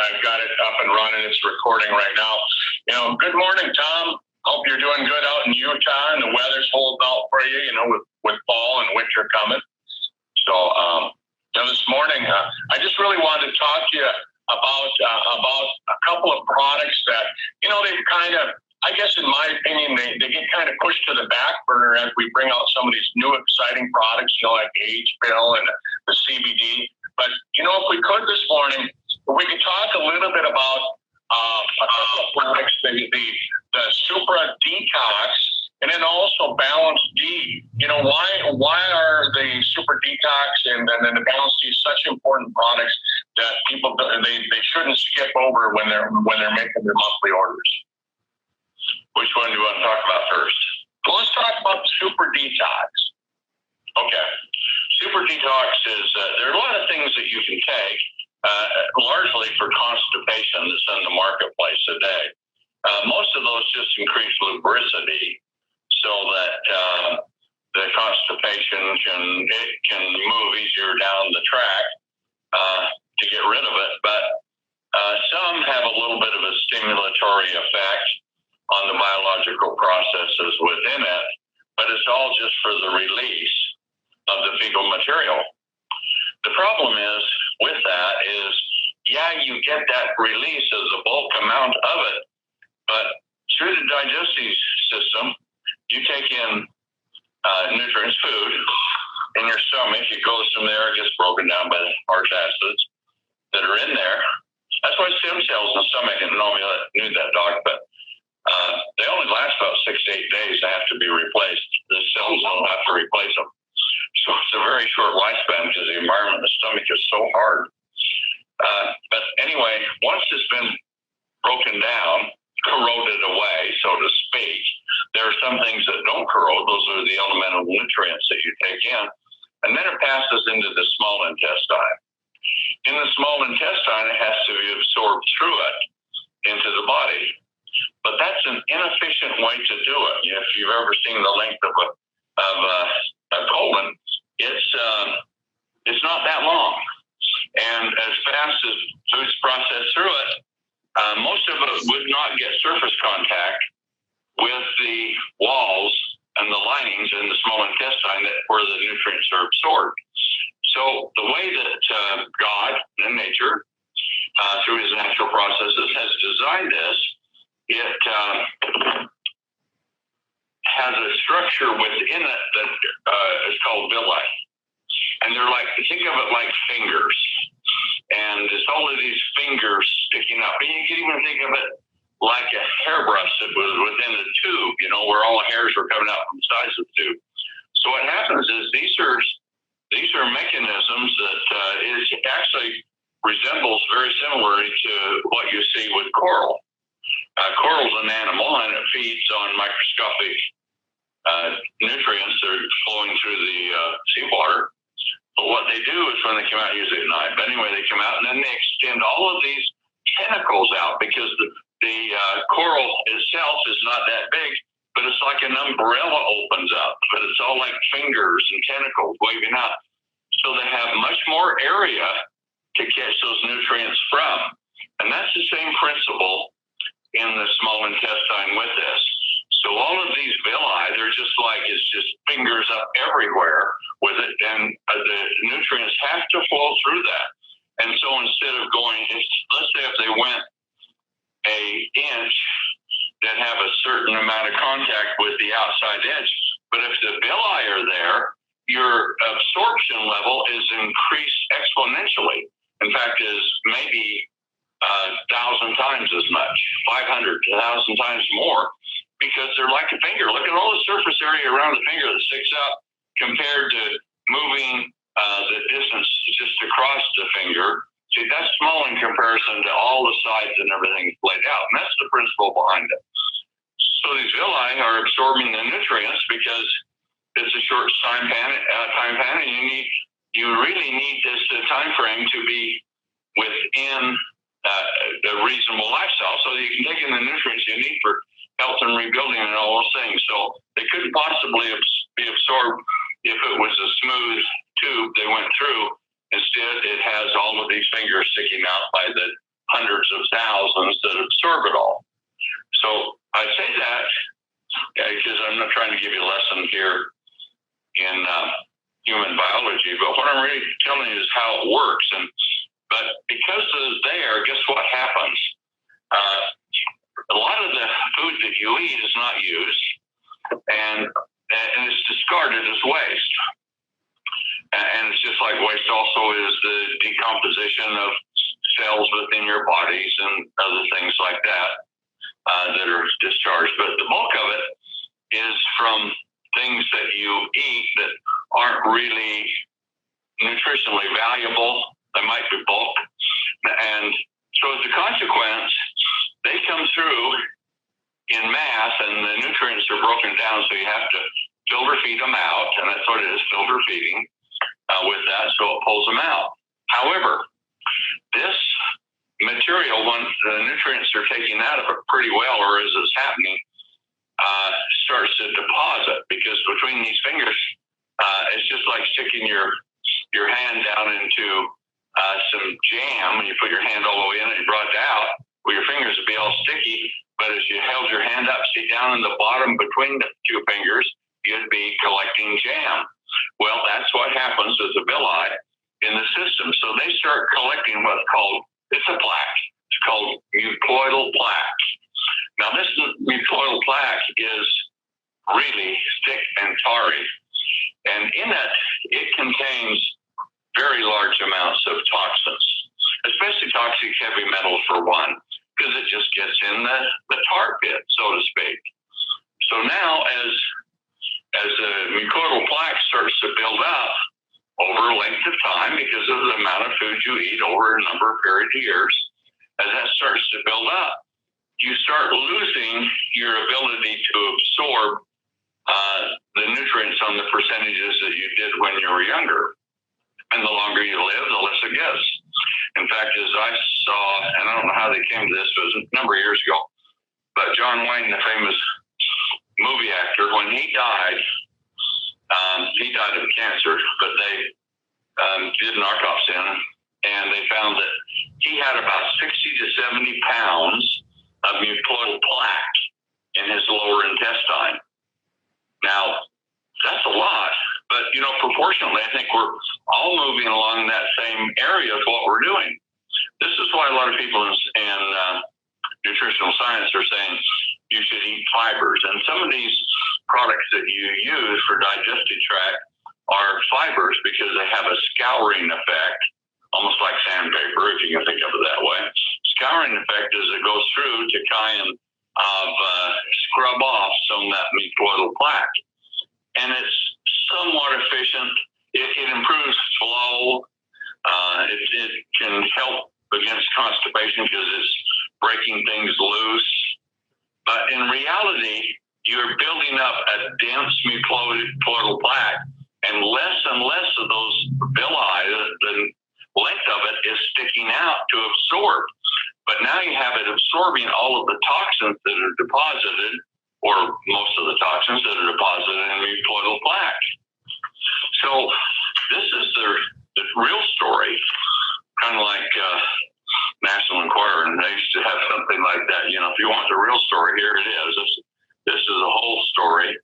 I've got it up and running. It's recording right now. Good morning, Tom. Hope you're doing good out in Utah and the weather's holding out for you, with fall and winter coming. So, this morning, I just really wanted to talk to you about a couple of products that, they've kind of, I guess in my opinion, they get kind of pushed to the back burner as we bring out some of these new exciting products, like the H-pill and the CBD. But, if we could this morning, we could talk a little bit about a couple of products, the SupraDetox, and then also Balance D. Why are the SupraDetox and then the Balance D such important products that people they shouldn't skip over when they're making their monthly orders? Which one do you want to talk about first? Well, let's talk about the SupraDetox. Okay. SupraDetox is, there are a lot of things that you can take, largely for constipation that's in the marketplace today. Most of those just increase lubricity so that the constipation can move easier down the track to get rid of it. But some have a little bit of a stimulatory effect on the biological processes within it, but it's all just for the release of the fecal material. The problem is with that is, you get that release as a bulk amount of it, but through the digestive system, you take in nutrients, food in your stomach. It goes from there, it gets broken down by the harsh acids that are in there. That's why stem cells in the stomach, and nobody knew that, Doc, but they only last about 6 to 8 days. They have to be replaced. The cells don't have to replace them. So it's a very short lifespan because the environment in the stomach is so hard. But anyway, once it's been broken down, corroded away, so to speak, there are some things that don't corrode. Those are the elemental nutrients that you take in. And then it passes into the small intestine. In the small intestine, it has to be absorbed through it into the body. But that's an inefficient way to do it. If you've ever seen the length of a colon, it's not that long. And as fast as food's processed through it, most of it would not get surface contact with the walls and the linings in the small intestine where the nutrients are absorbed. So the way that God and nature, through his natural processes, has designed this, it has a structure within it that is called villi. And they're like, think of it like fingers. And it's all of these fingers sticking up. And you can even think of it like a hairbrush that was within the tube, where all the hairs were coming out from the sides of the tube. So what happens is these are mechanisms that is actually resembles very similarly to what you see with coral. Coral's an animal, and it feeds on microscopic nutrients that are flowing through the seawater. But what they do is when they come out, usually at night, but anyway, they come out and then they extend all of these tentacles out because the coral itself is not that big, but it's like an umbrella opens up, but it's all like fingers and tentacles waving out. So they have much more area to catch those nutrients from. And that's the same principle in the small intestine with this. So all of these villi, they're just like, it's just fingers up everywhere with it. And the nutrients have to flow through that. And so instead of going, let's say if they went an inch, that have a certain amount of contact with the outside edge. But if the villi are there, your absorption level is increased exponentially. In fact, is maybe 1,000 times as much, 500 to 1,000 times more, because they're like a finger. Look at all the surface area around the finger that sticks out compared to moving the distance just across the finger. See, that's small in comparison to all the sides and everything laid out. And that's the principle behind it. So these villi are absorbing the nutrients because it's a short time pan, and you really need this time frame to be within a reasonable lifestyle so that you can take in the nutrients you need for health and rebuilding and all those things. So they couldn't possibly be absorbed if it was a smooth tube they went through. Instead, it has all of these fingers sticking out by the hundreds of thousands that absorb it all. So I say that because I'm not trying to give you a lesson here in human biology, but what I'm really telling you is how it works. But because it's there, guess what happens? A lot of the food that you eat is not used, and it's discarded as waste. And it's just like waste also is the decomposition of cells within your bodies and other things like that that are discharged. But the bulk of it is from things that you eat that aren't really nutritionally valuable. They might be bulk. And so as a consequence, they come through in mass and the nutrients are broken down, so you have to filter feed them out, and that's what it is, filter feeding with that, so it pulls them out. However, this material, when the nutrients are taken out of it pretty well, or as it's happening, starts to deposit, because between these fingers, it's just like sticking your hand down into some jam, and you put your hand all the way in and you brought it out. Well, your fingers would be all sticky, but as you held your hand up, see down in the bottom between the two fingers, you'd be collecting jam. Well, that's what happens with the villi in the system. So they start collecting what's called, it's a plaque. It's called mucoidal plaque. Now, this mucoidal plaque is really thick and tarry. And in it contains very large amounts of toxins, especially toxic heavy metals for one, because it just gets in the tar pit, so to speak. So now as the mucoidal plaque starts to build up over a length of time, because of the amount of food you eat over a number of period of years, as that starts to build up, you start losing your ability to absorb the nutrients on the percentages that you did when you were younger. And the longer you live, the less it gets. In fact, as I saw, and I don't know how they came to this, it was a number of years ago, but John Wayne, the famous movie actor, when he died of cancer, but they did an autopsy on him, and they found that he had about 60 to 70 pounds of mucoidal plaque in his lower intestine. Now, that's a lot, but, proportionately, I think we're all moving along that same area of what we're doing. This is why a lot of people in nutritional science are saying you should eat fibers. And some of these products that you use for digestive tract are fibers because they have a scouring effect, almost like sandpaper, if you can think of it that way. Scouring effect is it goes through to kind of scrub off some of that mucoidal plaque. And it's somewhat efficient. It improves flow. It can help against constipation because it's breaking things loose. But in reality, you're building up a dense mucoidal plaque, and less of those villi, the length of it is sticking out to absorb. But now you have it absorbing all of the toxins that are deposited, or most of the toxins that are deposited in mucoidal plaque. So this is the real story, kind of like National Enquirer, and they used to have something like that. If you want the real story, here it is. This is the whole story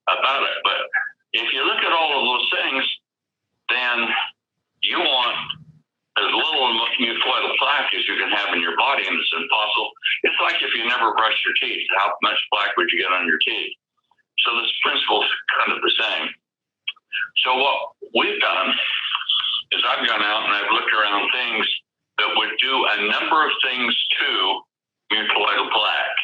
about it. But if you look at all of those things, then you want as little mucoidal plaque as you can have in your body, and it's impossible. It's like if you never brushed your teeth, how much plaque would you get on your teeth? So this principle is kind of the same. So what we've done is I've gone out and I've looked around things that would do a number of things to mucoidal plaque.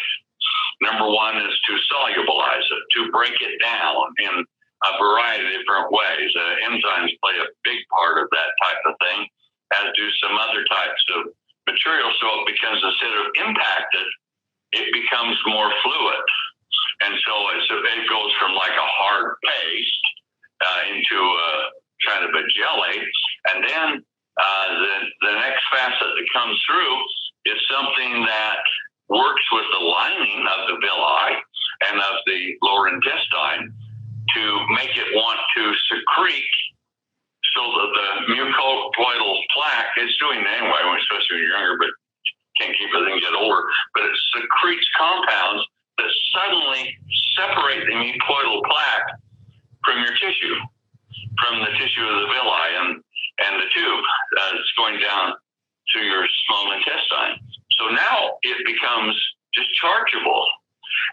Number one is to solubilize it, to break it down in a variety of different ways. Enzymes play a big part of that type of thing, as do some other types of material. So it becomes, instead of impacted, it becomes more fluid. And so it goes from like a hard paste into a kind of a jelly. And then the next facet that comes through is something that works with the lining of the villi and of the lower intestine to make it want to secrete, so that the mucoidal plaque, it's doing it anyway, especially when you're younger, but to your small intestine. So now it becomes dischargeable.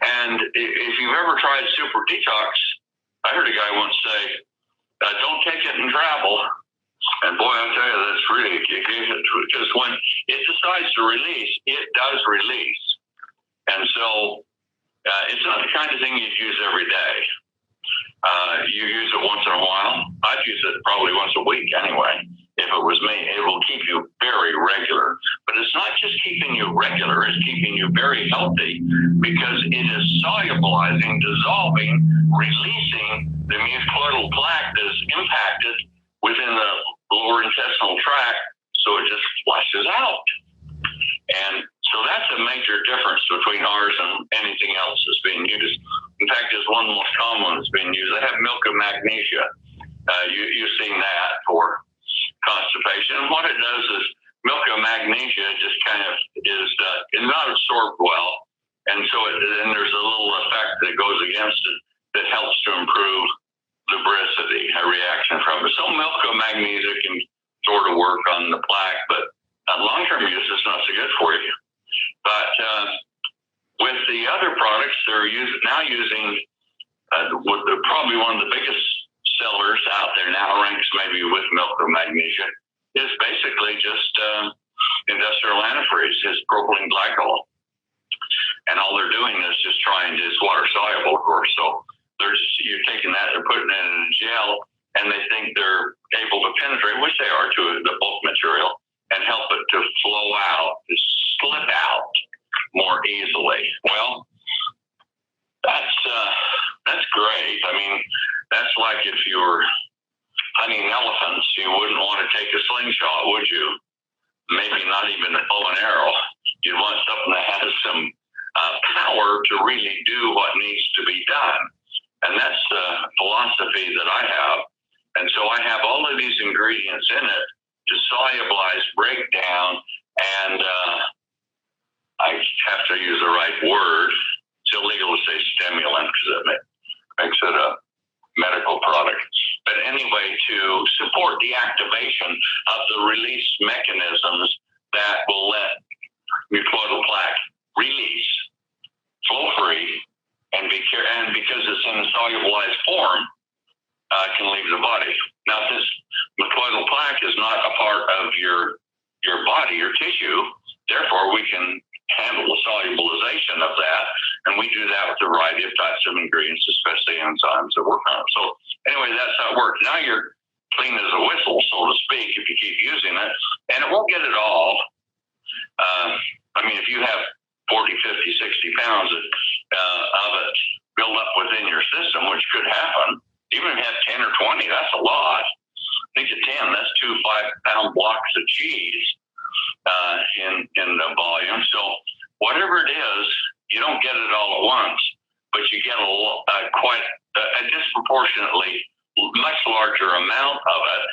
And if you've ever tried SupraDetox, I heard a guy once say, don't take it and travel. And boy, I tell you, that's really, because when it decides to release, it does release. And so it's not the kind of thing you'd use every day. You use it once in a while. I'd use it probably once a week anyway. If it was me, it will keep you very regular. But it's not just keeping you regular, it's keeping you very healthy because it is solubilizing, dissolving, releasing the mucosal plaque that is impacted within the lower intestinal tract, so it just flushes out. And so that's a major difference between ours and anything else that's being used. In fact, it's one of the most common ones being used. They have milk of magnesia. You've seen that for constipation. And what it does is milk of magnesia just kind of is not absorbed well. And so then there's a little effect that goes against it that helps to improve lubricity, a reaction from it. So milk of magnesia can sort of work on the plaque, but long-term use is not so good for you. But with the other products, they're now using probably one of the biggest sellers out there now, ranks maybe with milk of magnesia, is basically just industrial antifreeze, is propylene glycol. And all they're doing is just trying to, it's water soluble, of course. So you're taking that, they're putting it in a gel, and they think they're able to penetrate, which they are, to the bulk material, and help it to flow out, to slip out more easily. Well, that's great. I mean, that's like if you were hunting elephants, you wouldn't want to take a slingshot, would you? Maybe not even a bow and arrow. You'd want something that has some power to really do what needs to be done. And that's the philosophy that I have. And so I have all of these ingredients in it to solubilize, break down, and I have to use the right word. It's illegal to say stimulant because it makes it a medical product. But anyway, to support the activation of the release mechanisms that will let mucosal plaque release, flow free, and because it's in a solubilized form, can leave the body. Now, this mucosal plaque is not a part of your body or tissue, therefore we can handle the solubilization of that, and we do that with a variety of types of ingredients, especially enzymes that work on it. So anyway, that's how it works. Now you're clean as a whistle, so to speak, if you keep using it, and it won't get it all. I mean, if you have 40, 50, 60 pounds of it build up within your system, which could happen, even if you have 10 or 20, that's a lot. Think of 10, that's 2 5-pound blocks of cheese in the volume. So whatever it is, you don't get it all at once, but you get a disproportionately much larger amount of it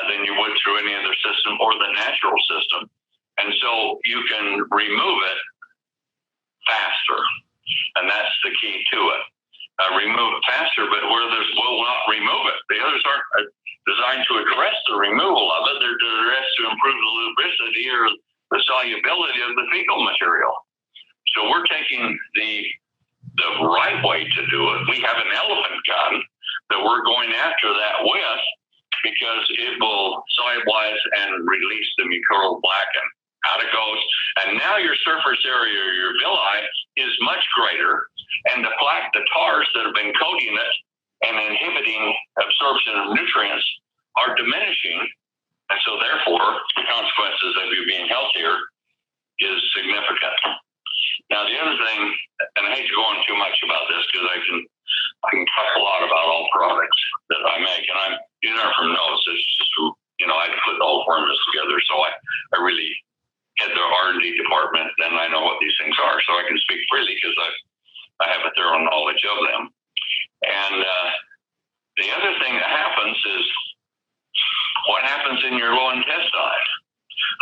than you would through any other system or the natural system. And so you can remove it faster. And that's the key to it. Remove it faster, but where others will not remove it. The others aren't designed to address the removal of it. They're addressed to improve the lubricity or the solubility of the fecal material. So we're taking the right way to do it. We have an elephant gun that we're going after that with because it will solubilize and release the mucosal plaque, and out it goes. And now your surface area, your villi, is much greater, and the plaque, the tars that have been coating it and inhibiting absorption of nutrients are diminishing. And so therefore, the consequences of you being healthier is significant. Now, the other thing, and I hate to go on too much about this because I can talk a lot about all products that I make, and you never from knows. It's just, I put all formulas together, so I really had the R&D department, and I know what these things are, so I can speak freely because I have a thorough knowledge of them. And the other thing that happens is what happens in your low intestine.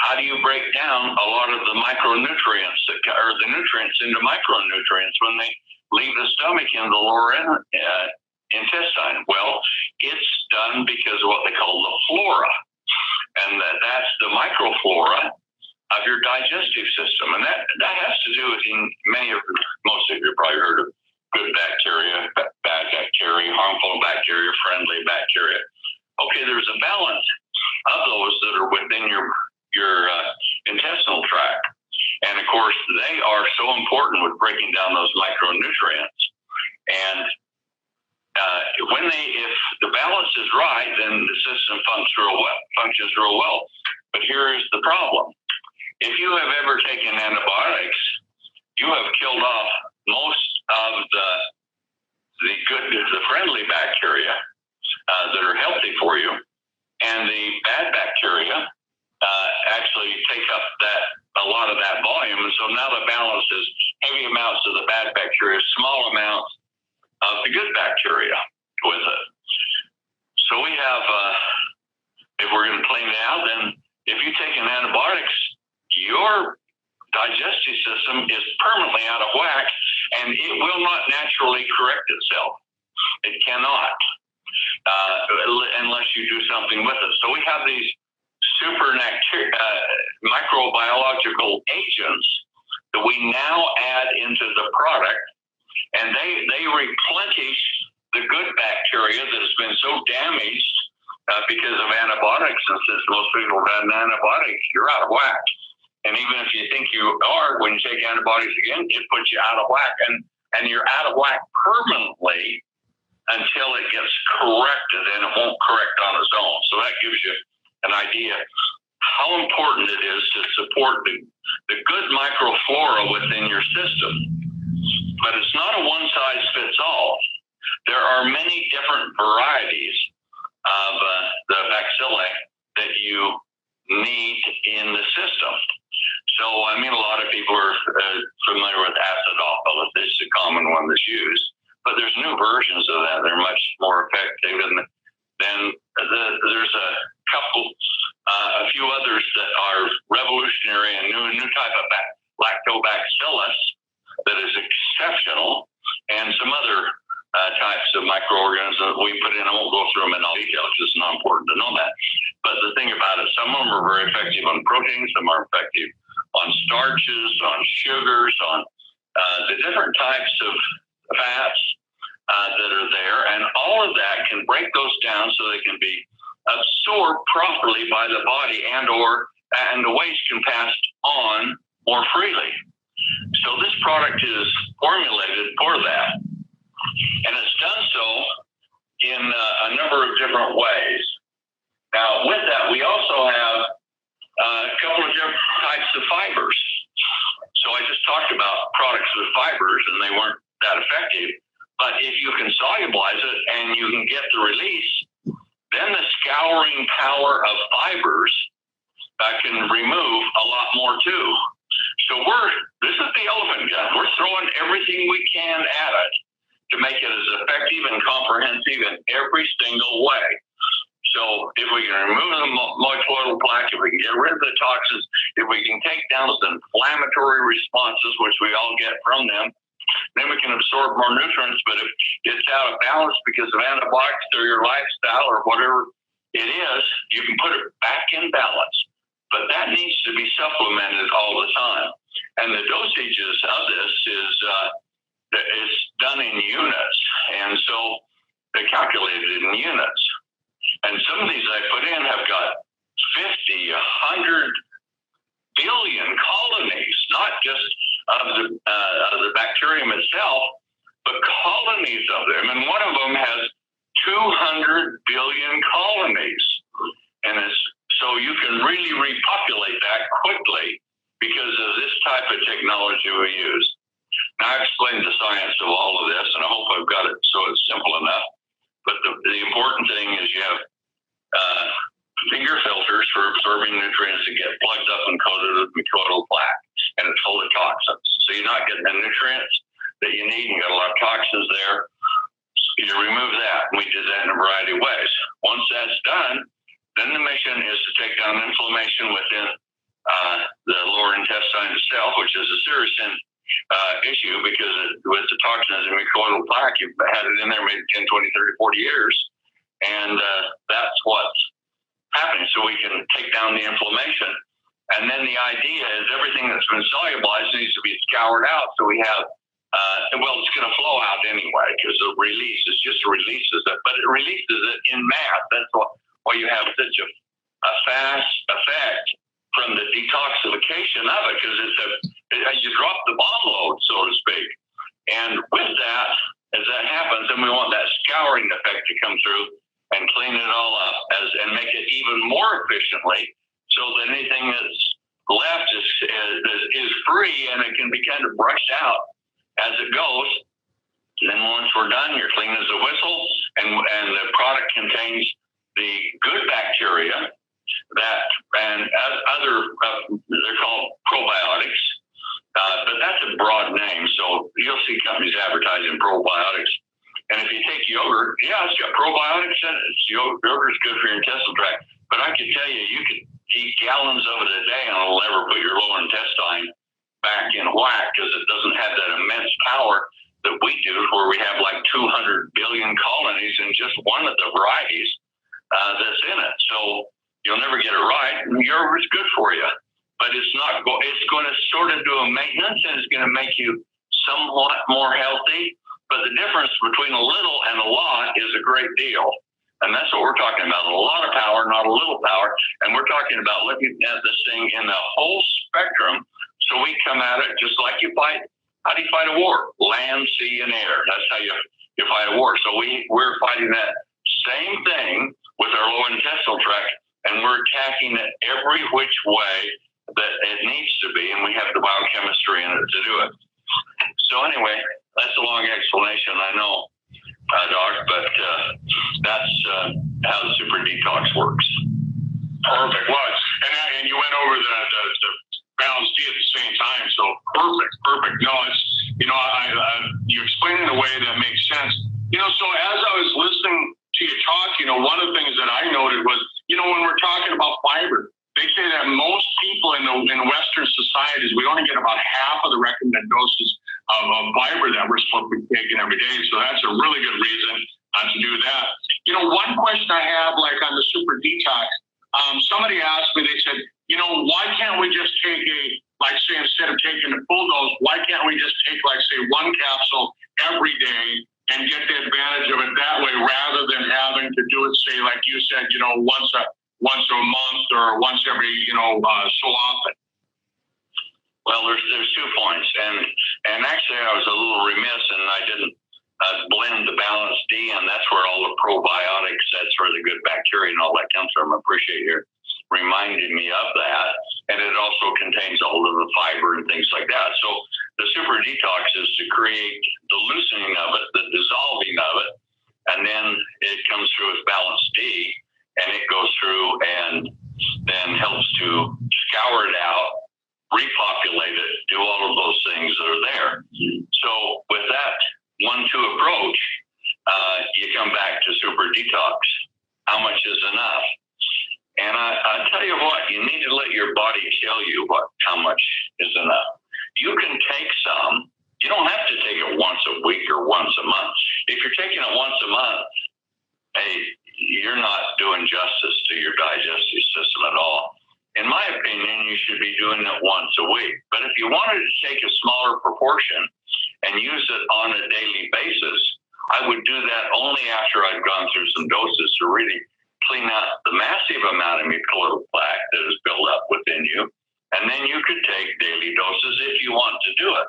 How do you break down a lot of the micronutrients or the nutrients into micronutrients when they leave the stomach in the lower intestine? Well, it's done because of what they call the flora. And that's the microflora of your digestive system. And that has to do with most of you probably heard of good bacteria, bad bacteria, harmful bacteria, friendly bacteria. Okay, there's a balance of those that are within your intestinal tract. And of course, they are so important with breaking down those micronutrients. And if the balance is right, then the system functions real well. But here is the problem. If you have ever taken antibiotics, you have killed off most of the friendly bacteria that are healthy for you, and the bad bacteria actually take up a lot of that volume. And so now the balance is heavy amounts of the bad bacteria, small amounts of the good bacteria with it. So we have, if we're going to clean it out, then if you take an antibiotics, your digestive system is permanently out of whack, and it will not naturally correct itself. It cannot, unless you do something with it. So we have these microbiological agents that we now add into the product, and they replenish the good bacteria that has been so damaged because of antibiotics. And since most people have had an antibiotic, you're out of whack. And even if you think you are, when you take antibiotics again, it puts you out of whack. And you're out of whack permanently until it gets corrected, and it won't correct on its own. So that gives you an idea how important it is to support the good microflora within your system. But it's not a one-size-fits-all. There are many different varieties of the bacilli that you need in the system. So, I mean, a lot of people are familiar with acidophilus. It's a common one that's used. But there's new versions of that. They're much more effective. And then there's a few others that are revolutionary and new type of lactobacillus that is exceptional, and some other types of microorganisms that we put in. I won't go through them in all detail because it's not important to know that. But the thing about it, some of them are very effective on proteins, some are effective on starches, on sugars, on the different types of fats that are there. And all of that can break those down so they can be absorbed properly by the body, and the waste can pass on more freely. So this product is formulated for that. And it's done so in a number of different ways. Now, with that, we also have a couple of different types of fibers. So I just talked about products with fibers, and they weren't that effective. But if you can solubilize it and you can get the release, then the scouring power of fibers can remove a lot more too. So this is the elephant gun. We're throwing everything we can at it to make it as effective and comprehensive in every single way. So if we can remove the molecular plaque, if we can get rid of the toxins, if we can take down those inflammatory responses, which we all get from them, then we can absorb more nutrients. But if it's out of balance because of antibiotics or your lifestyle or whatever it is, you can put it back in balance. But that needs to be supplemented all the time. And the dosages of this is done in units. And so they're calculated in units. And some of these I put in have got 50, 100 billion colonies, not just of the bacterium itself, but colonies of them. And one of them has 200 billion colonies. And so you can really repopulate that quickly because of this type of technology we use. Now, I explained the science of all of this, and I hope I've got it so it's simple enough. But the important thing is you have finger filters for absorbing nutrients that get plugged up and coated with mucoidal plaque, and it's full of toxins. So you're not getting the nutrients that you need, and you got a lot of toxins there. So you remove that, and we do that in a variety of ways. Once that's done, then the mission is to take down inflammation within the lower intestine itself, which is a serious issue because with the toxins and mucoidal plaque, you've had it in there maybe 10, 20, 30, 40 years. And that's what's happening. So we can take down the inflammation. And then the idea is everything that's been solubilized needs to be scoured out. So we have, it's going to flow out anyway because the release is just releases it, but it releases it in mass. That's why you have such a fast effect from the detoxification of it, because you drop the bomb load, so to speak. And with that, as that happens, then we want that scouring effect to come through and clean it all up and make it even more efficiently, so that anything that's left is free and it can be kind of brushed out as it goes. And then once we're done, you're clean as a whistle, and the product contains the good bacteria and other, they're called probiotics, but that's a broad name. So you'll see companies advertising probiotics. And if you take yogurt, it's got probiotics in it. Yogurt's good for your intestinal tract. But I can tell you, you could eat gallons of it a day and it'll never put your lower intestine back in whack, because it doesn't have that immense power that we do, where we have like 200 billion colonies in just one of the varieties that's in it. So you'll never get it right. Yogurt's good for you, but it's not. It's going to sort of do a maintenance, and it's going to make you somewhat more healthy. But the difference between a little and a lot is a great deal. And that's what we're talking about. A lot of power, not a little power. And we're talking about looking at this thing in the whole spectrum. So we come at it just like you fight. How do you fight a war? Land, sea, and air. That's how you fight a war. So we're fighting that same thing with our lower intestinal tract, and we're attacking it every which way that it needs to be. And we have the biochemistry in it to do it. So anyway, that's a long explanation, I know, Doc, but that's how the SupraDetox works. Perfect. Well, and you went over the balanced D at the same time, so perfect. No, it's, you explained it in a way that makes sense. So as I was listening to you talk, one of the things that I noted was, when we're talking about fiber, they say that most people in Western societies, we only get about half of the recommended doses of fiber that we're supposed to be taking every day. So that's a really good reason to do that. One question I have, like on the SupraDetox, somebody asked me, they said, why can't we just take instead of taking the full dose, why can't we just take, one capsule every day and get the advantage of it that way, rather than having to do it, say, like you said, once a month or once every, so often? Well, there's 2 points, and actually I was a little remiss, and I didn't blend the balanced D, and that's where all the probiotics, that's where the good bacteria and all that comes from. I appreciate you reminding me of that, and it also contains all of the fiber and things like that. So the SupraDetox is to create the loosening of it, the dissolving of it, and then it comes through as balanced D, and it goes through and then helps to scour it out, repopulate it, do all of those things that are there. So with that 1-2 approach, you come back to SupraDetox. How much is enough? And I tell you what, you need to let your body tell you how much is enough. You can take some. You don't have to take it once a week or once a month. If you're taking it once a month, hey, you're not doing justice to your digestive system at all. In my opinion, you should be doing it once a week. But if you wanted to take a smaller proportion and use it on a daily basis, I would do that only after I've gone through some doses to really clean out the massive amount of mucosal plaque that is built up within you. And then you could take daily doses if you want to do it.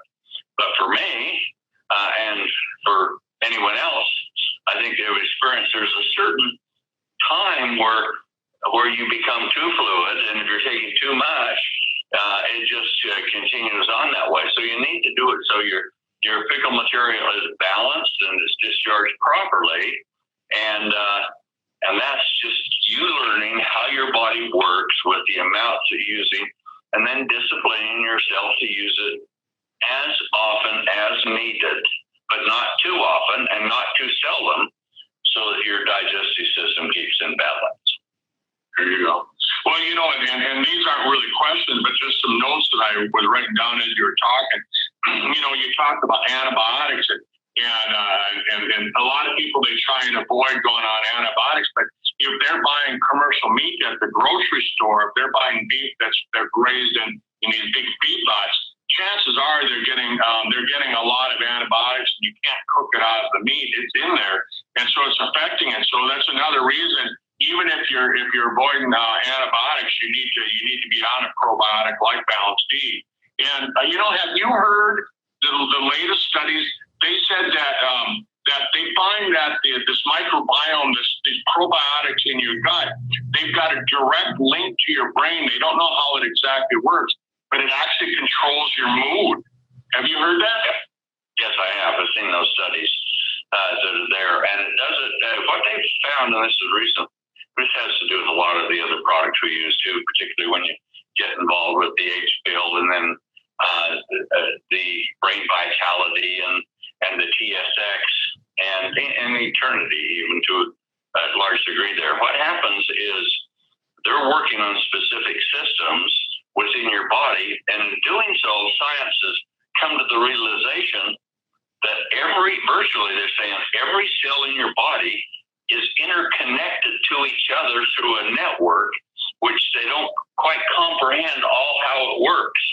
But for me, and for anyone else, I think they've experienced there's a certain time where you become too fluid, and if you're taking too much, it just continues on that way. So you need to do it so your fecal material is balanced and is discharged properly, and that's just you learning how your body works with the amounts you're using, and then disciplining yourself to use it as often as needed, but not too often and not too seldom, so that your digestive system keeps in balance. There you go. Well, and these aren't really questions, but just some notes that I was writing down as you were talking. You talked about antibiotics, and a lot of people, they try and avoid going on antibiotics, but if they're buying commercial meat at the grocery store, if they're buying beef they're raised in these big feedlots, chances are they're getting a lot of antibiotics, and you can't cook it out of the meat. It's in there, and so it's affecting it. So that's another reason. Even if you're avoiding antibiotics, you need to be on a probiotic like Balance D. And have you heard the latest studies? They said that they find that this microbiome, these probiotics in your gut, they've got a direct link to your brain. They don't know how it exactly works, but it actually controls your mood. Have you heard that? Yes, I have. I've seen those studies that are there, and it does it. What they've found, and this is recent. This has to do with a lot of the other products we use too, particularly when you get involved with the H-pill and then the brain vitality and the TSX and eternity, even to a large degree there. What happens is they're working on specific systems within your body, and in doing so, science has come to the realization that virtually they're saying every cell in your body is interconnected to each other through a network, which they don't quite comprehend all how it works,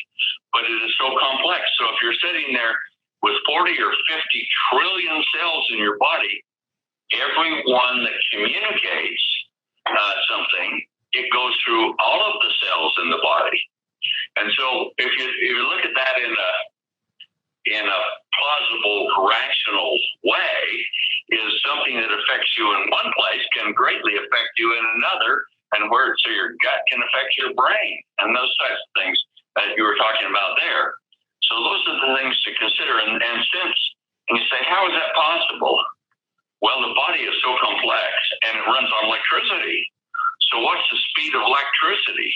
but it is so complex. So if you're sitting there with 40 or 50 trillion cells in your body, every one that communicates something, it goes through all of the cells in the body. And so if you look at that in a plausible, rational way, is something that affects you in one place can greatly affect you in another, and so your gut can affect your brain and those types of things that you were talking about there. So those are the things to consider. And you say, how is that possible? Well, the body is so complex and it runs on electricity. So what's the speed of electricity?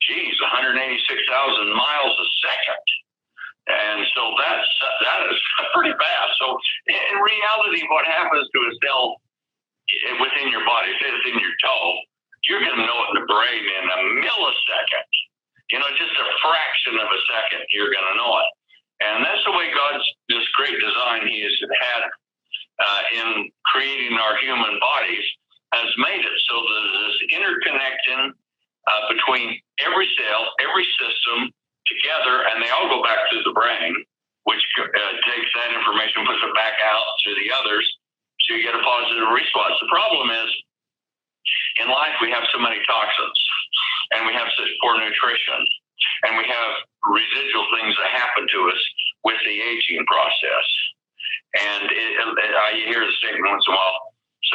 Geez, 186,000 miles a second. And so that is pretty fast. So in reality, what happens to a cell within your body, say it's in your toe, you're going to know it in the brain in a millisecond. Just a fraction of a second, you're going to know it. And that's the way God's, this great design He has had in creating our human bodies, has made it so that this interconnecting between every cell, every system, together, and they all go back to the brain, which takes that information, puts it back out to the others, so you get a positive response. The problem is, in life, we have so many toxins, and we have such poor nutrition, and we have residual things that happen to us with the aging process. And you hear the statement once in a while,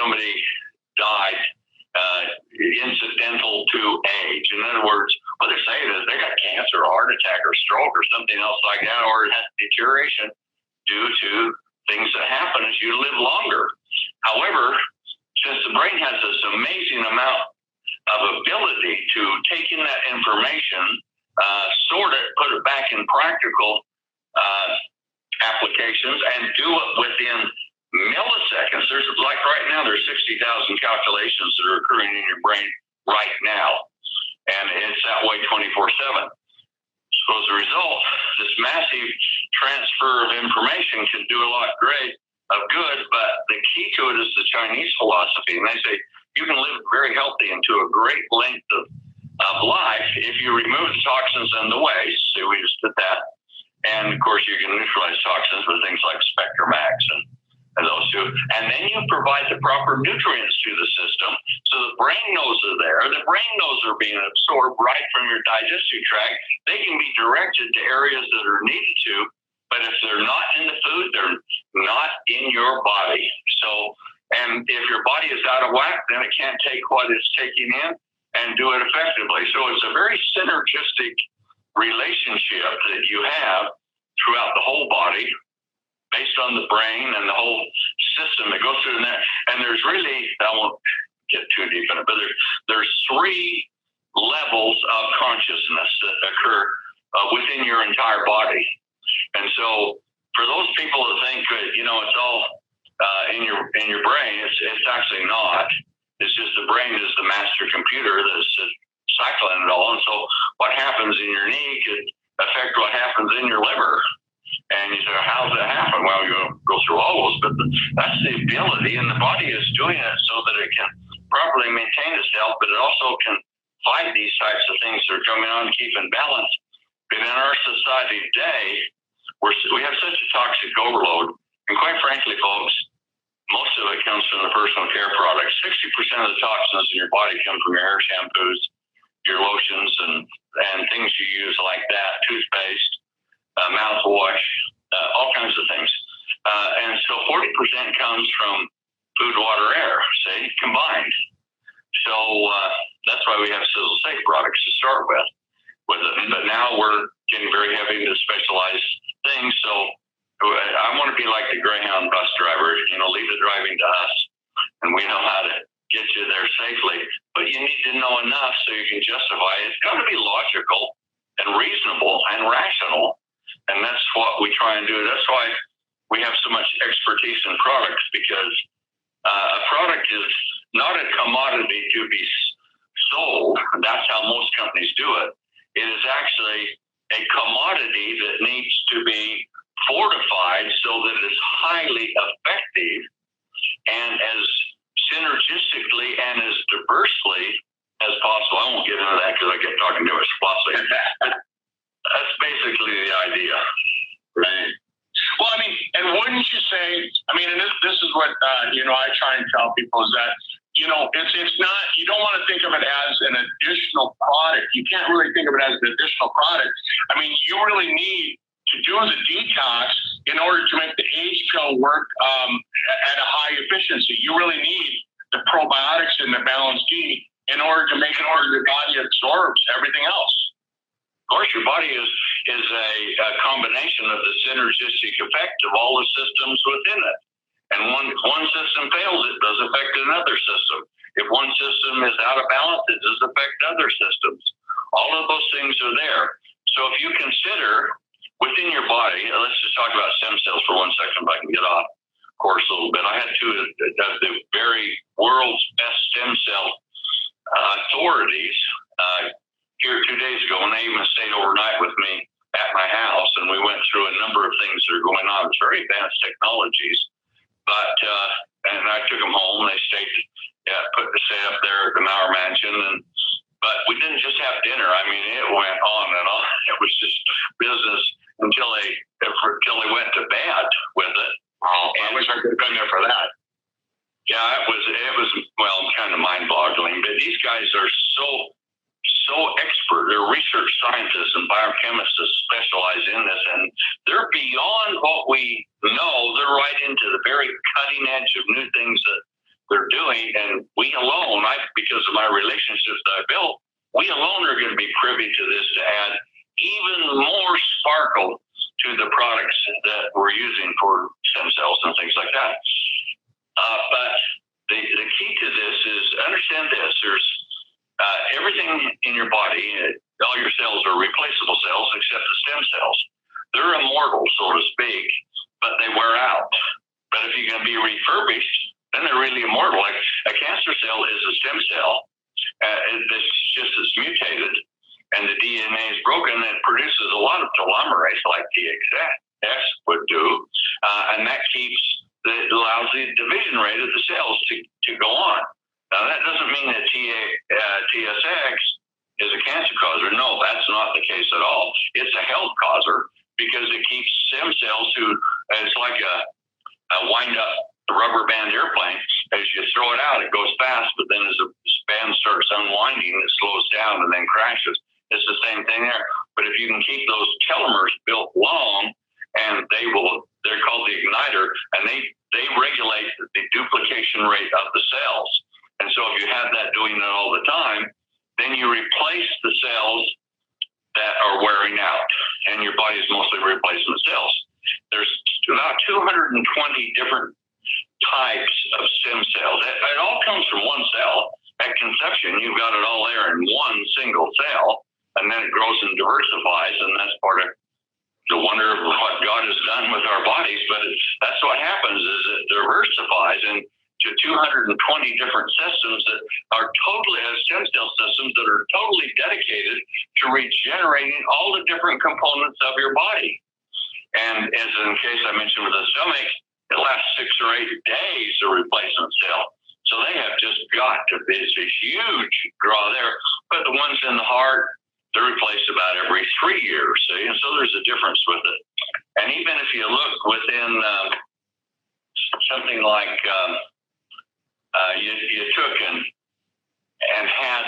somebody died incidental to age. In other words, what they're saying is they got cancer or heart attack or stroke or something else like that, or it has deterioration due to things that happen as you live longer. However, since the brain has this amazing amount of ability to take in that information, sort it, put it back in practical applications, and do it within milliseconds. There's, like right now, there's 60,000 calculations that are occurring in your brain right now, and it's that way 24/7. So as a result, this massive transfer of information can do a lot of good, but the key to it is the Chinese philosophy, and they say you can live very healthy into a great length of life if you remove the toxins and the waste. So we just did that, and of course you can neutralize toxins with things like Spectrum X and those two, and then you provide the proper nutrients to the system, so the brain knows they're there. The brain knows they're being absorbed right from your digestive tract. They can be directed to areas that are needed to, but if they're not in the food, they're not in your body. So, and if your body is out of whack, then it can't take what it's taking in and do it effectively. So it's a very synergistic relationship that you have throughout the whole body, based on the brain and the whole system that goes through that. And there's really, I won't get too deep in it, but there's 3 levels of consciousness that occur within your entire body. And so for those people that think that, it's all in your brain, it's actually not. It's just the brain is the master computer that's cycling it all. And so what happens in your knee could affect what happens in your liver. And you say, how does that happen? Well, you go through all those, but that's the ability, and the body is doing it so that it can properly maintain the cell, but it also can fight these types of things that are coming on and keep in balance. But in our society today, we have such a toxic overload. And quite frankly, folks, most of it comes from the personal care products. 60% of the toxins in your body come from your hair shampoos, your lotions, and things you use like that, toothpaste, mouthwash, all kinds of things. And so 40% comes from food, water, air, say, combined. So that's why we have Sizzle Safe products to start with it. But now we're getting very heavy into specialized things. So I want to be like the Greyhound bus driver, leave the driving to us, and we know how to get you there safely. But you need to know enough so you can justify it. It's got to be logical and reasonable and rational. And that's what we try and do. That's why we have so much expertise in products, because a product is not a commodity to be sold. That's how most companies do it. It is actually a commodity that needs to be fortified so that it is highly effective and as synergistically and as diversely as possible. I won't get into that because I get talking to us flossy. That's basically the idea. Right. Well, and wouldn't you say, and this is what, I try and tell people is that, it's not, you don't want to think of it as an additional product. You can't really think of it as an additional product. You really need to do the detox in order to make the age pill work at a high efficiency. You really need the probiotics and the balanced D in order to make your body absorbs everything else. Of course, your body is a combination of the synergistic effect of all the systems within it. And one system fails, it does affect another system. If one system is out of balance, it does affect other systems. All of those things are there. So if you consider within your body, let's just talk about stem cells for 1 second, if I can get off course a little bit. I had two of the very world's best stem cell authorities here 2 days ago, and they even stayed overnight with me at my house, and we went through a number of things that are going on. It's very advanced technologies, but and I took them home. They stayed up there at the Mower mansion, but we didn't just have dinner. It went on and on. It was just business until they went to bed with it. Oh, I wish I could have been there for that. Yeah, it was kind of mind-boggling. But these guys are so expert. They're research scientists and biochemists that specialize in this, and they're beyond what we know. They're right into the very cutting edge of new things that they're doing, and we alone, because of my relationships that I built, we alone are going to be privy to this to add even more sparkle to the products that we're using for stem cells and things like that. But the key to this is understand this. There's everything in your body, all your cells are replaceable cells except the stem cells. They're immortal, so to speak, but they wear out. But if you can be refurbished, then they're really immortal. Like a cancer cell is a stem cell. It's mutated, and the DNA is broken, and it produces a lot of telomerase like TXS would do, and that allows the division rate of the cells to go on. Now, that doesn't mean that TSX is a cancer causer. No, that's not the case at all. It's a health causer because it keeps stem cells it's like a wind-up rubber band airplane. As you throw it out, it goes fast, but then as the band starts unwinding, it slows down and then crashes. It's the same thing there. But if you can keep those telomeres built long, and they're called the igniter, and they regulate the duplication rate of the cells. And so if you have that doing it all the time, then you replace the cells that are wearing out, and your body is mostly replacement cells. There's about 220 different types of stem cells. It all comes from one cell. At conception, you've got it all there in one single cell, and then it grows and diversifies, and that's part of the wonder of what God has done with our bodies. But that's what happens is it diversifies into 220 different systems that are totally stem cell systems that are totally dedicated to regenerating all the different components of your body. And as in case I mentioned with the stomach, it lasts 6 or 8 days, a replacement cell. So they have just got to be, it's a huge draw there. But the ones in the heart, they're replaced about every 3 years, see? And so there's a difference with it. And even if you look within something like you took and had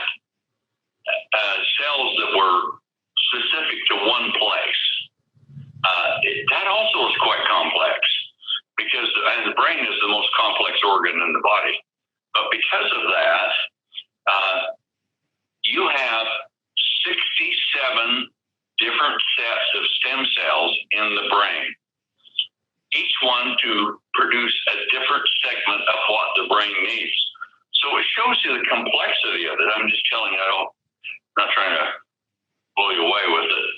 cells that were specific to one place, that also is quite complex because the brain is the most complex organ in the body. But because of that, you have 67 different sets of stem cells in the brain, each one to produce a different segment of what the brain needs. So it shows you the complexity of it. I'm just telling you, I'm not trying to blow you away with it,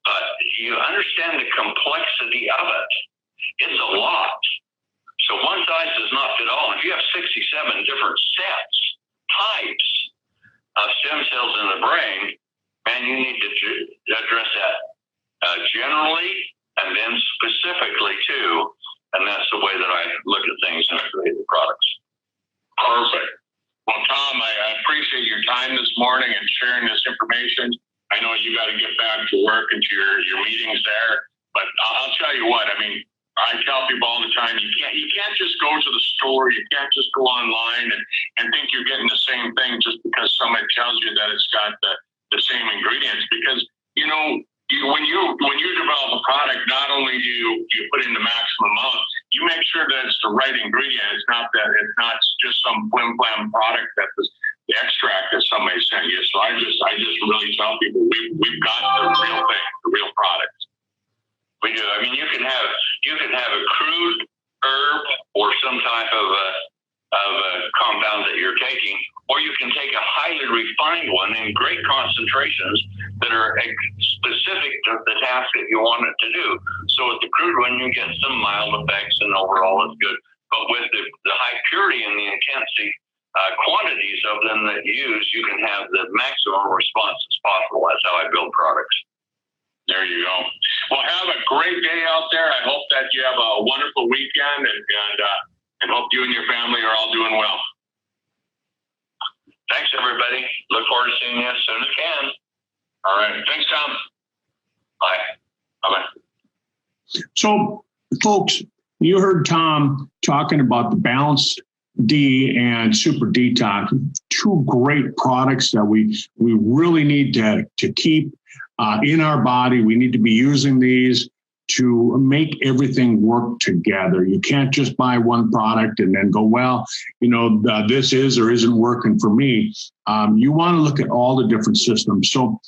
but you understand the complexity of it. It's a lot. So one size does not fit all. If you have 67 different sets, types of stem cells in the brain, man, you need to address that generally and then specifically too. And that's the way that I look at things and I create the products. Perfect. Well, Tom, I appreciate your time this morning and sharing this information. I know you got to get back to work and to your meetings there, but I'll tell you what, I mean, I tell people all the time, you can't just go to the store, you can't just go online and think you're getting the same thing just because somebody tells you that it's got the same ingredients. Because, you know, when you develop a product, not only do you put in the maximum amount, you make sure that it's the right ingredient. It's not just some flim flam product that the extract that somebody sent you. So I just really tell people we've got the real thing, the real product. We do. I mean, you can have a crude herb or some type of a compound that you're taking, or you can take a highly refined one in great concentrations that are specific to the task that you want it to do. So with the crude one, you get some mild effects, and overall it's good. But with the high purity and the intensity quantities of them that you use, you can have the maximum response as possible. That's how I build products. There you go. Well, have a great day out there. I hope that you have a wonderful weekend and hope you and your family are all doing well. Thanks, everybody. Look forward to seeing you as soon as can. All right. Thanks, Tom. Bye. Bye-bye. So, folks, you heard Tom talking about the Balanced D and SupraDetox, two great products that we really need to keep in our body. We need to be using these to make everything work together. You can't just buy one product and then go, well, you know, this is or isn't working for me. You want to look at all the different systems. So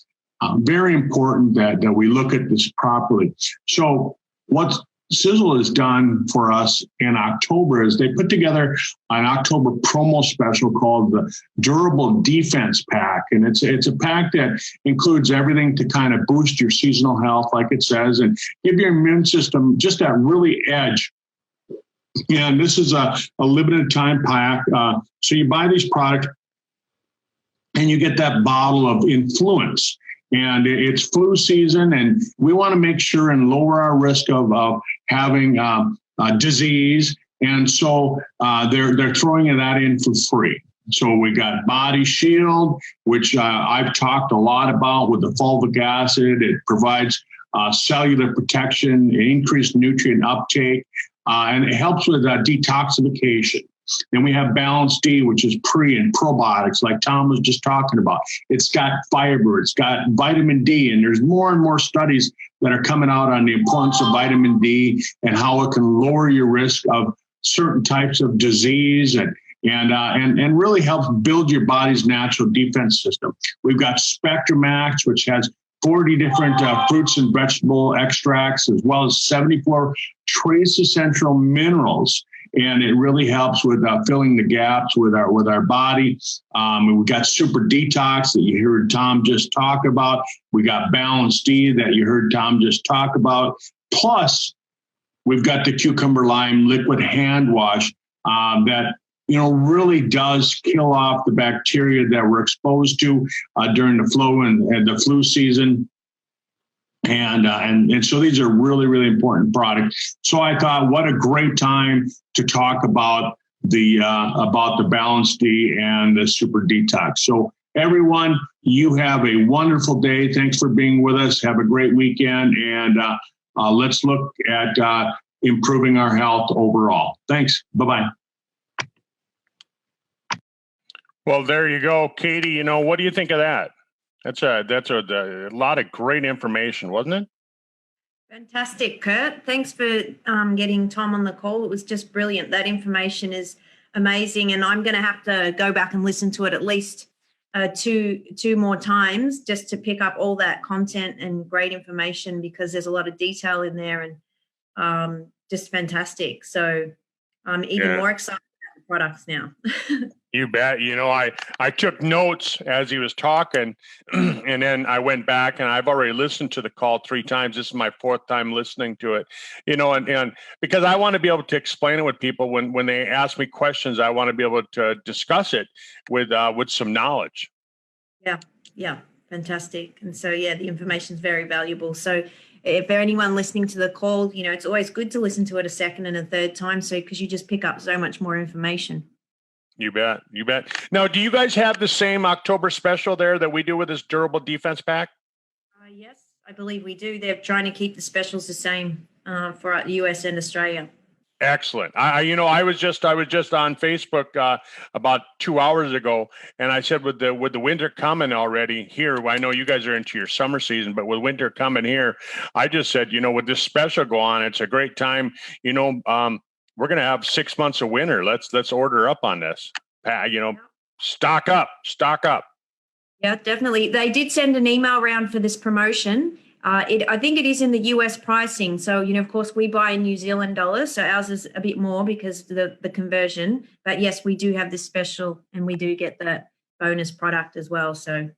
very important that we look at this properly. So what Sizzle has done for us in October is they put together an October promo special called the Durable Defense Pack. And it's a pack that includes everything to kind of boost your seasonal health, like it says, and give your immune system just that really edge. And this is a limited time pack. So you buy these products and you get that bottle of Influence. And it's flu season, and we want to make sure and lower our risk of having disease. And so they're throwing that in for free. So we got Body Shield, which I've talked a lot about with the fulvic acid. It provides cellular protection, increased nutrient uptake, and it helps with detoxification. Then we have Balanced D, which is pre and probiotics, like Tom was just talking about. It's got fiber, it's got vitamin D, and there's more and more studies that are coming out on the importance of vitamin D and how it can lower your risk of certain types of disease and really helps build your body's natural defense system. We've got Spectrum Max, which has 40 different fruits and vegetable extracts, as well as 74 trace essential minerals. And it really helps with filling the gaps with our body. We've got SupraDetox that you heard Tom just talk about. We got Balanced D that you heard Tom just talk about. Plus, we've got the Cucumber Lime Liquid Hand Wash that really does kill off the bacteria that we're exposed to during the flu and the flu season. And so these are really, really important products. So I thought, what a great time to talk about about the Balance D and the Super Detox. So everyone, you have a wonderful day. Thanks for being with us. Have a great weekend, and let's look at improving our health overall. Thanks. Bye-bye. Well, there you go, Katie. What do you think of that? That's a lot of great information, wasn't it? Fantastic, Kurt. Thanks for getting Tom on the call. It was just brilliant. That information is amazing, and I'm going to have to go back and listen to it at least two more times just to pick up all that content and great information, because there's a lot of detail in there, and just fantastic. So I'm even more excited about the products now. You bet. I took notes as he was talking, and then I went back, and I've already listened to the call 3 times. This is my 4th time listening to it, and because I want to be able to explain it with people when they ask me questions. I want to be able to discuss it with some knowledge. Yeah, fantastic. And so, the information is very valuable. So if anyone listening to the call, it's always good to listen to it a second and a third time, because you just pick up so much more information. You bet. Now, do you guys have the same October special there that we do with this durable defense pack? Yes, I believe we do. They're trying to keep the specials the same for the US and Australia. Excellent. I was just on Facebook about 2 hours ago, and I said with the winter coming already here, I know you guys are into your summer season, but with winter coming here, I just said, with this special go on, it's a great time. We're going to have 6 months of winter. Let's order up on this. Stock up. Yeah, definitely. They did send an email around for this promotion. I think it is in the US pricing. So, of course, we buy in New Zealand dollars. So ours is a bit more because of the conversion. But yes, we do have this special, and we do get that bonus product as well. So,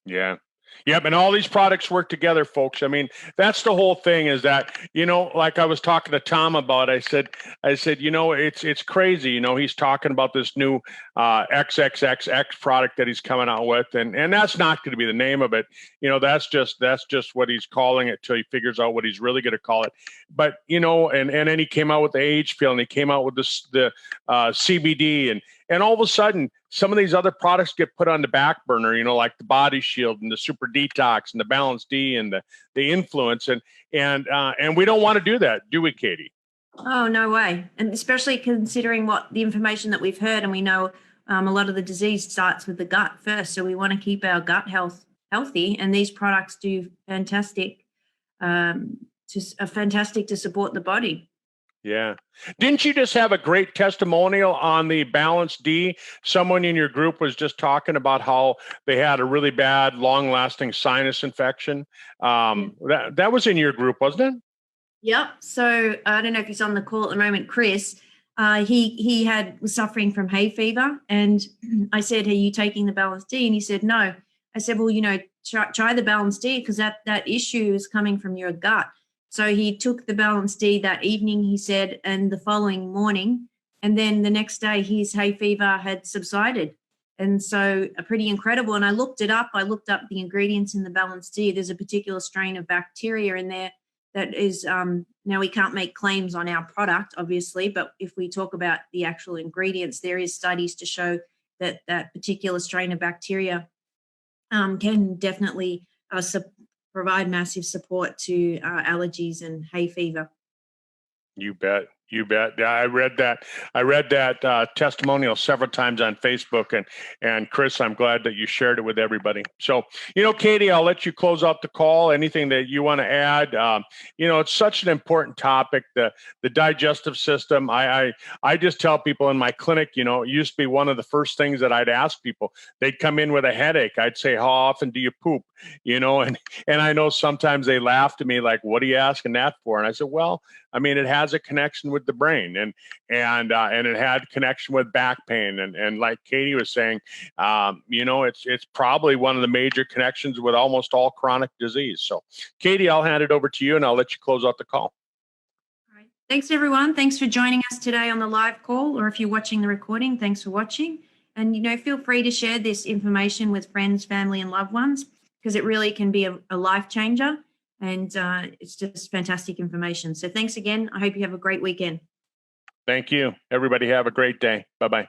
yeah. Yep, and all these products work together, folks. I mean, that's the whole thing, is that, like I was talking to Tom about, I said, it's crazy. He's talking about this new XXXX product that he's coming out with, and that's not going to be the name of it. That's just what he's calling it till he figures out what he's really going to call it. But, and then he came out with the age pill, and he came out with the CBD, and all of a sudden, some of these other products get put on the back burner, like the Body Shield and the Super Detox and the Balance D and the Influence, and we don't want to do that, do we, Katie? Oh, no way. And especially considering what the information that we've heard, and we know a lot of the disease starts with the gut first, so we want to keep our gut health healthy, and these products do fantastic to support the body. Yeah. Didn't you just have a great testimonial on the Balance D? Someone in your group was just talking about how they had a really bad, long-lasting sinus infection. That was in your group, wasn't it? Yep. So I don't know if he's on the call at the moment, Chris. He was suffering from hay fever, and I said, "Are you taking the Balance D?" And he said, "No." I said, "Well, try the Balance D, because that issue is coming from your gut." So he took the Balance D that evening, he said, and the following morning, and then the next day his hay fever had subsided. And so pretty incredible. And I looked it up. I looked up the ingredients in the Balance D. There's a particular strain of bacteria in there that is, now we can't make claims on our product, obviously, but if we talk about the actual ingredients, there is studies to show that that particular strain of bacteria can definitely provide massive support to allergies and hay fever. You bet. Yeah, I read that testimonial several times on Facebook, and Chris, I'm glad that you shared it with everybody. So, Katie, I'll let you close out the call. Anything that you want to add? It's such an important topic, the digestive system. I just tell people in my clinic, it used to be one of the first things that I'd ask people. They'd come in with a headache. I'd say, "How often do you poop?" And I know sometimes they laughed at me like, "What are you asking that for?" And I said, "Well, I mean, it has a connection with the brain, and it had connection with back pain, and like Katie was saying, it's probably one of the major connections with almost all chronic disease." So, Katie, I'll hand it over to you, and I'll let you close out the call. All right. Thanks, everyone. Thanks for joining us today on the live call, or if you're watching the recording, thanks for watching. And feel free to share this information with friends, family, and loved ones, because it really can be a life changer. And it's just fantastic information. So thanks again. I hope you have a great weekend. Thank you. Everybody have a great day. Bye-bye.